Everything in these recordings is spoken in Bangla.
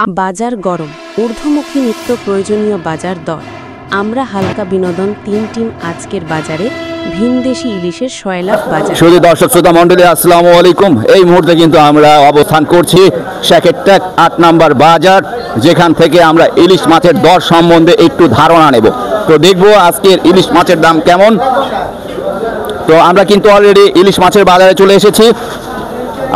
বাজার গরম, ঊর্ধ্বমুখী নিত্য প্রয়োজনীয় বাজার দর। আমরা হালকা বিনোদন তিন টিম আজকের বাজারে ভিনদেশি ইলিশের সয়লাভ বাজার। শুধু দর্শক শ্রোতা মণ্ডলী, আসসালামু আলাইকুম। এই মুহূর্তে কিন্তু আমরা অবস্থান করছি শেখেরটেক ৮ নম্বর বাজার, যেখান থেকে আমরা ইলিশ মাছের দর সম্বন্ধে একটু ধারণা নেব। তো দেখবো আজকের ইলিশ মাছের দাম কেমন। তো আমরা কিন্তু অলরেডি ইলিশ মাছের বাজারে চলে এসেছি।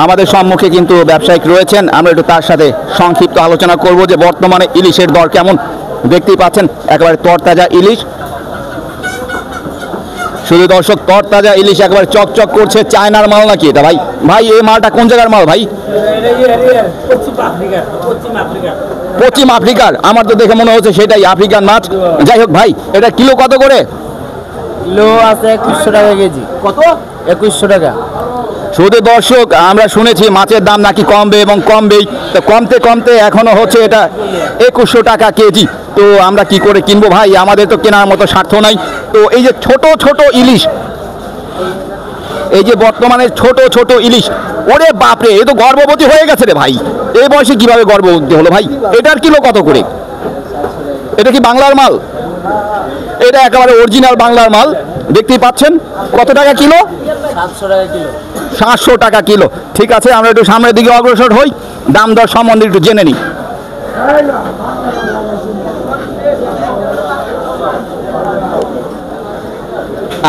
আমাদের সম্মুখে কিন্তু ব্যবসায়িক রয়েছেন, আমরা একটু তার সাথে সংক্ষিপ্ত আলোচনা করব যে বর্তমানে ইলিশের দর কেমন। দেখতেই পাচ্ছেন একেবারে তরতাজা ইলিশ। শুধু দর্শক, তরতাজা ইলিশ একেবারে চকচক করছে। চায়নার মাল নাকি এটা ভাই? ভাই এই মালটা কোন জায়গার মাল ভাই? পশ্চিম আফ্রিকার। আমার তো দেখে মনে হচ্ছে সেটাই আফ্রিকান মাছ। যাই হোক ভাই, এটা কিলো কত করে? কিলো আছে 2100 টাকা কেজি। কত? 2100 টাকা। শুধু দর্শক, আমরা শুনেছি মাছের দাম নাকি কমবে এবং কমবেই, তো কমতে কমতে এখনো হচ্ছে এটা 2100 টাকা কেজি। তো আমরা কি করে কিনবো ভাই? আমাদের তো কেনার মতো স্বার্থ নাই। তো এই যে ছোট ছোট ইলিশ, এই যে বর্তমানে ছোট ছোট ইলিশ, ওরে বাপরে, এ তো গর্ভবতী হয়ে গেছে রে ভাই। এই বয়সে কিভাবে গর্ভবতী হলো ভাই? এটার কিলো কত করে? এটা কি বাংলার মাল? এটা একেবারে অরিজিনাল বাংলার মাল। দেখতেই পাচ্ছেন। কত টাকা কিলো? 700 টাকা কিলো। 700 টাকা কিলো। ঠিক আছে, আমরা একটু সামনের দিকে অগ্রসর হই, দাম দর সম্বন্ধে একটু জেনে নিই।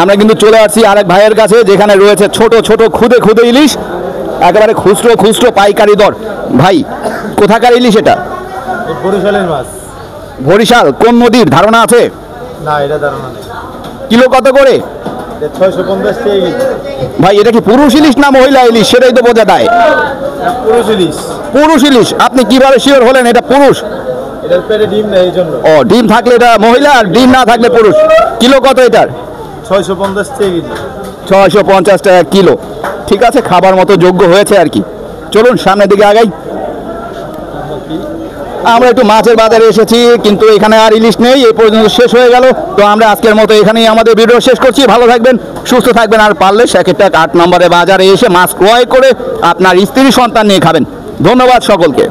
আমরা কিন্তু চলে আসছি আরেক ভাইয়ের কাছে, যেখানে রয়েছে ছোট ছোট খুদে খুদে ইলিশ, একেবারে খুচরো খুচরো পাইকারি দর। ভাই, কোথাকার ইলিশ এটা? বরিশালের মাছ। বরিশাল কোন নদীর ধারণা আছে? না, এটা ধারণা নেই। কিলো কত করে? 650 টাকা কেজি। ভাই, এটা কি পুরুষ ইলিশ না মহিলা ইলিশ? সেটাই তো বোঝা যায়। পুরুষ ইলিশ। পুরুষ ইলিশ। আপনি কিভাবে শিওর হলেন এটা পুরুষ? এটার পেটে ডিম নেই, এই জন্য। ও, ডিম থাকলে এটা মহিলা, আর ডিম না থাকলে পুরুষ। কিলো কত এটার? 650 টাকা কেজি। 650 টাকা কিলো। ঠিক আছে, খাবার মতো যোগ্য হয়েছে আর কি। চলুন সামনের দিকে আগাই। আমরা একটু মাছের বাজারে এসেছি, কিন্তু এখানে আর ইলিশ নেই, এই পর্যন্ত শেষ হয়ে গেল। তো আমরা আজকের মতো এখানেই আমাদের ভিডিও শেষ করছি। ভালো থাকবেন, সুস্থ থাকবেন, আর পারলে শেখেরটেক 8 নম্বরে বাজারে এসে মাছ ক্রয় করে আপনার স্ত্রী সন্তান নিয়ে খাবেন। ধন্যবাদ সকলকে।